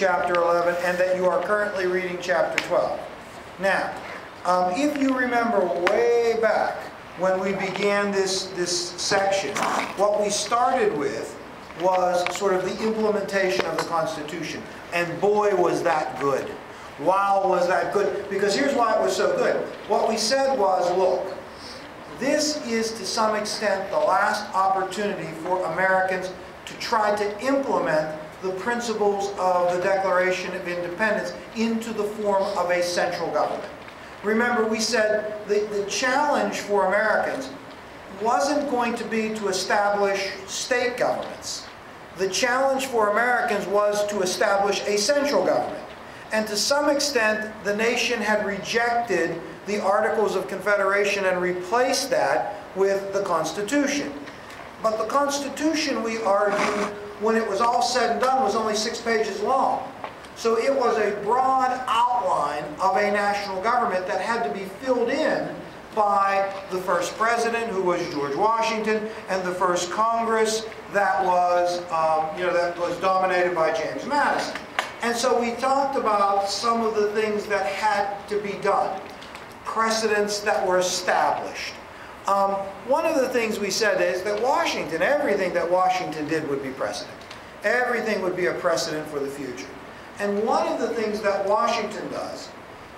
chapter 11 and that you are currently reading chapter 12. Now, if you remember way back when we began this section, what we started with was sort of the implementation of the Constitution. And boy, was that good. Wow, was that good. Because here's why it was so good. What we said was, look, this is to some extent the last opportunity for Americans to try to implement the principles of the Declaration of Independence into the form of a central government. Remember, we said the challenge for Americans wasn't going to be to establish state governments. The challenge for Americans was to establish a central government. And to some extent, the nation had rejected the Articles of Confederation and replaced that with the Constitution. But the Constitution, we argued, when it was all said and done, was only 6 pages long. So it was a broad outline of a national government that had to be filled in by the first president, who was George Washington, and the first Congress that was, that was dominated by James Madison. And so we talked about some of the things that had to be done, precedents that were established. One of the things we said is that Washington, everything that Washington did would be precedent. Everything would be a precedent for the future. And one of the things that Washington does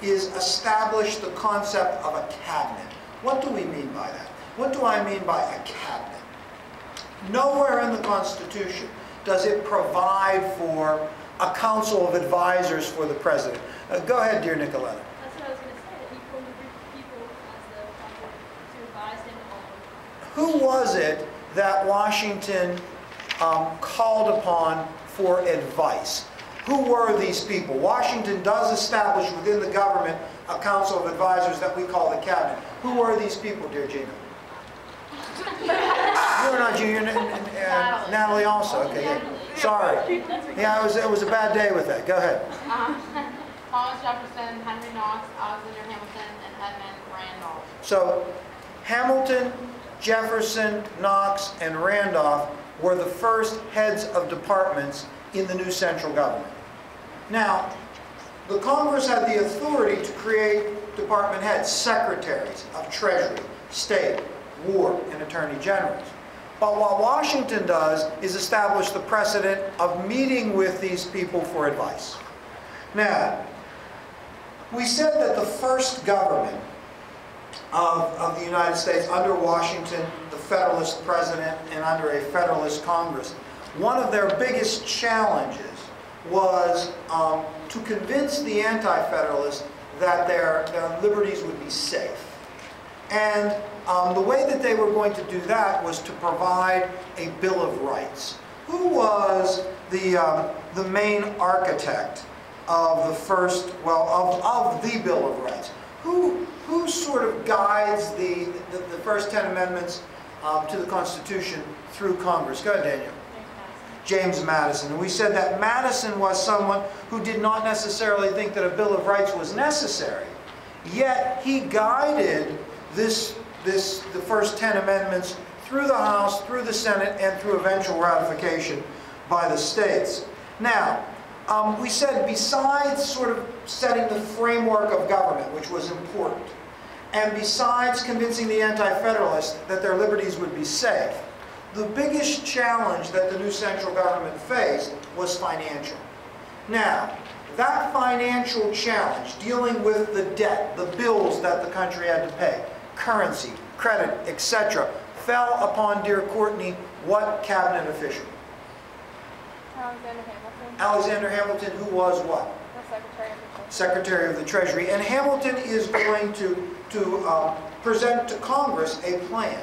is establish the concept of a cabinet. What do we mean by that? What do I mean by a cabinet? Nowhere in the Constitution does it provide for a council of advisors for the president. Go ahead, dear Nicoletta. That's what I was going to say, that he pulled a group of people as the council to advise him on. Who was it that Washington called upon for advice? Who were these people? Washington does establish within the government a council of advisors that we call the cabinet. Who were these people, dear Gina? You're not Gina, Natalie also. Okay, yeah. Sorry. Yeah, it was a bad day with that. Go ahead. Thomas Jefferson, Henry Knox, Alexander Hamilton, and Edmund Randolph. So, Hamilton, Jefferson, Knox, and Randolph were the first heads of departments in the new central government. Now, the Congress had the authority to create department heads, secretaries of Treasury, State, War, and Attorney Generals. But what Washington does is establish the precedent of meeting with these people for advice. Now, we said that the first government of the United States under Washington, the Federalist President, and under a Federalist Congress, one of their biggest challenges was to convince the Anti-Federalists that their liberties would be safe. And the way that they were going to do that was to provide a Bill of Rights. Who was the main architect of the first, of the Bill of Rights? Who sort of guides the first 10 amendments to the Constitution through Congress? Go ahead, Daniel. James Madison. And we said that Madison was someone who did not necessarily think that a Bill of Rights was necessary, yet he guided the first 10 amendments through the House, through the Senate, and through eventual ratification by the states. Now, we said besides sort of setting the framework of government, which was important, and besides convincing the Anti-Federalists that their liberties would be safe, the biggest challenge that the new central government faced was financial. Now, that financial challenge, dealing with the debt, the bills that the country had to pay, currency, credit, etc., fell upon, dear Courtney, what cabinet official? Alexander Hamilton. Alexander Hamilton, who was what? The Secretary of the Treasury. Secretary of the Treasury. And Hamilton is going to present to Congress a plan.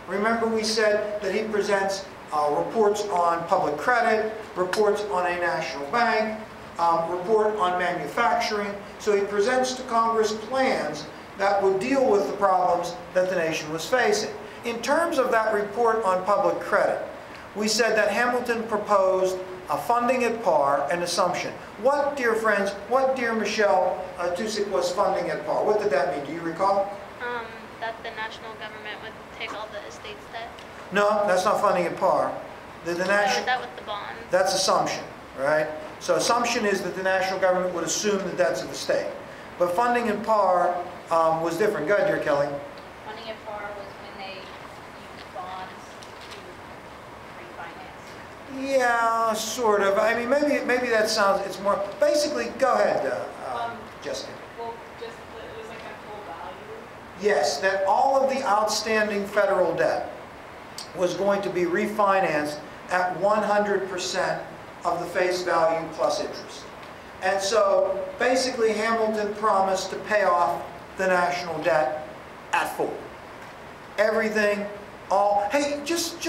Remember, we said that he presents reports on public credit, reports on a national bank, report on manufacturing. So he presents to Congress plans that would deal with the problems that the nation was facing. In terms of that report on public credit, we said that Hamilton proposed a funding at par and assumption. What, dear friends, what, dear Michelle Tusick, was funding at par? What did that mean? Do you recall? That the national government would take all the estate's debt. No, that's not funding at par. The national, that with the bond. that's assumption. right? So assumption is that the national government would assume the debts of the state. But funding in par was different. Go ahead, dear Kelly. Funding at par was when they used bonds to refinance. Yeah, sort of. I mean, maybe that sounds, it's more, basically, go ahead, Jessica. Well, just, it was like a full value. Yes, that all of the outstanding federal debt was going to be refinanced at 100% of the face value plus interest. And so, basically, Hamilton promised to pay off the national debt at full. Everything, all, hey, just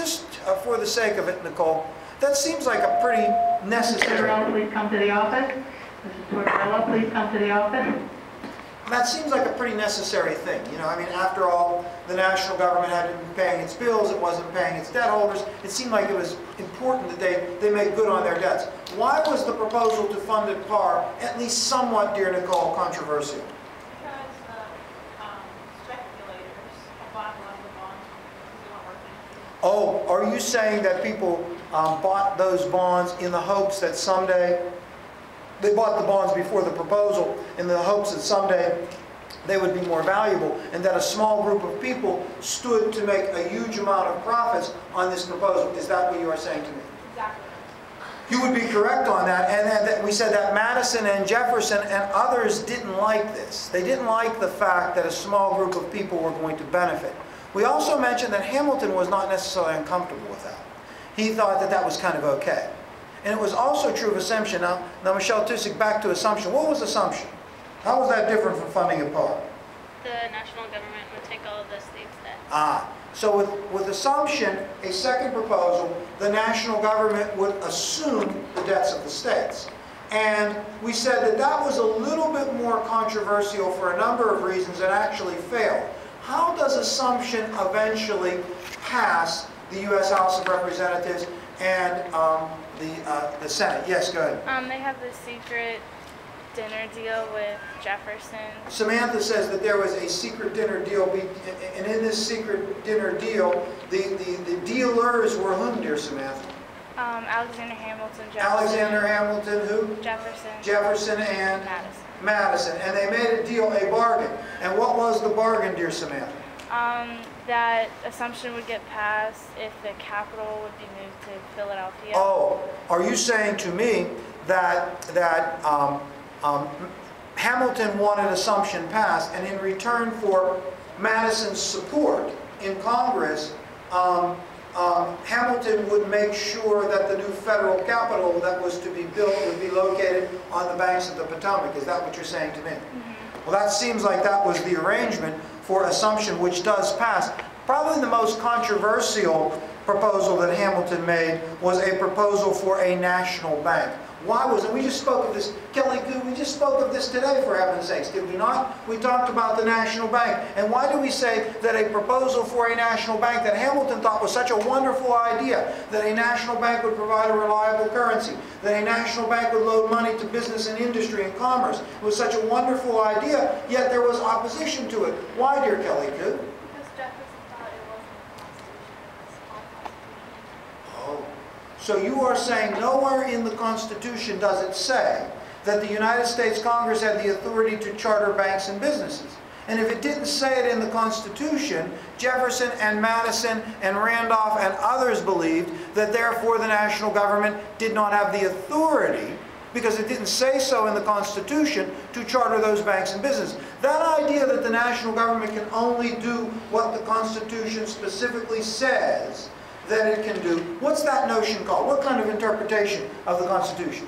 for the sake of it, Nicole, that seems like a pretty necessary... Mr. Tortorella, please come to the office. Mrs. Tortorella, please come to the office. That seems like a pretty necessary thing. You know, I mean, after all, the national government hadn't been paying its bills, it wasn't paying its debt holders. It seemed like it was important that they make good on their debts. Why was the proposal to fund at par, at least somewhat, dear Nicole, controversial? Because speculators have bought a lot of the bonds because they weren't worth anything. Oh, are you saying that people bought those bonds in the hopes that someday, they bought the bonds before the proposal in the hopes that someday they would be more valuable, and that a small group of people stood to make a huge amount of profits on this proposal? Is that what you are saying to me? Exactly. You would be correct on that, and that we said that Madison and Jefferson and others didn't like this. They didn't like the fact that a small group of people were going to benefit. We also mentioned that Hamilton was not necessarily uncomfortable with that. He thought that that was kind of okay. And it was also true of assumption. Now Michelle Tusick, back to assumption. What was assumption? How was that different from funding at par? The national government would take all of the state's debt. So with assumption, a second proposal, the national government would assume the debts of the states. And we said that that was a little bit more controversial for a number of reasons and actually failed. How does assumption eventually pass the U.S. House of Representatives and the Senate? Yes, go ahead. They have the secret dinner deal with Jefferson. Samantha says that there was a secret dinner deal, and in this secret dinner deal, the dealers were whom, dear Samantha? Alexander Hamilton, Jefferson. Alexander Hamilton, who? Jefferson. Jefferson and? Madison. Madison. And they made a deal, a bargain. And what was the bargain, dear Samantha? That assumption would get passed if the capital would be moved to Philadelphia. Oh, are you saying to me that Hamilton wanted assumption passed, and in return for Madison's support in Congress, Hamilton would make sure that the new federal capital that was to be built would be located on the banks of the Potomac? Is that what you're saying to me? Mm-hmm. Well, that seems like that was the arrangement for assumption, which does pass. Probably the most controversial proposal that Hamilton made was a proposal for a national bank. Why was it? We just spoke of this, Kelly, we just spoke of this today, for heaven's sakes, did we not? We talked about the national bank. And why do we say that a proposal for a national bank that Hamilton thought was such a wonderful idea, that a national bank would provide a reliable currency, that a national bank would loan money to business and industry and commerce? It was such a wonderful idea, yet there was opposition to it. Why, dear Kelly, Koo? Because Jefferson thought it wasn't the Constitution, it was all constitution. Oh. So you are saying nowhere in the Constitution does it say that the United States Congress had the authority to charter banks and businesses. And if it didn't say it in the Constitution, Jefferson and Madison and Randolph and others believed that therefore the national government did not have the authority, because it didn't say so in the Constitution, to charter those banks and businesses. That idea that the national government can only do what the Constitution specifically says that it can do, what's that notion called? What kind of interpretation of the Constitution?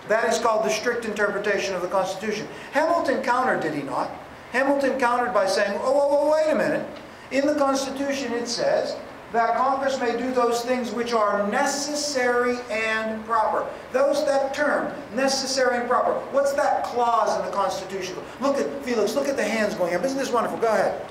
That is called the strict interpretation of the Constitution. Hamilton countered, did he not? Hamilton countered by saying, oh, wait a minute. In the Constitution it says that Congress may do those things which are necessary and proper. That term, necessary and proper. What's that clause in the Constitution? Look at, Felix, look at the hands going up. Isn't this wonderful? Go ahead.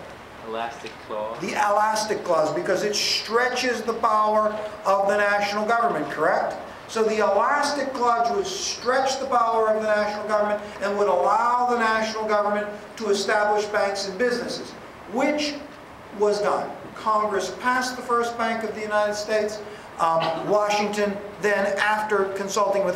Elastic clause. The elastic clause, because it stretches the power of the national government, correct? So the elastic clause would stretch the power of the national government and would allow the national government to establish banks and businesses, which was done. Congress passed the first Bank of the United States. Washington then, after consulting with him,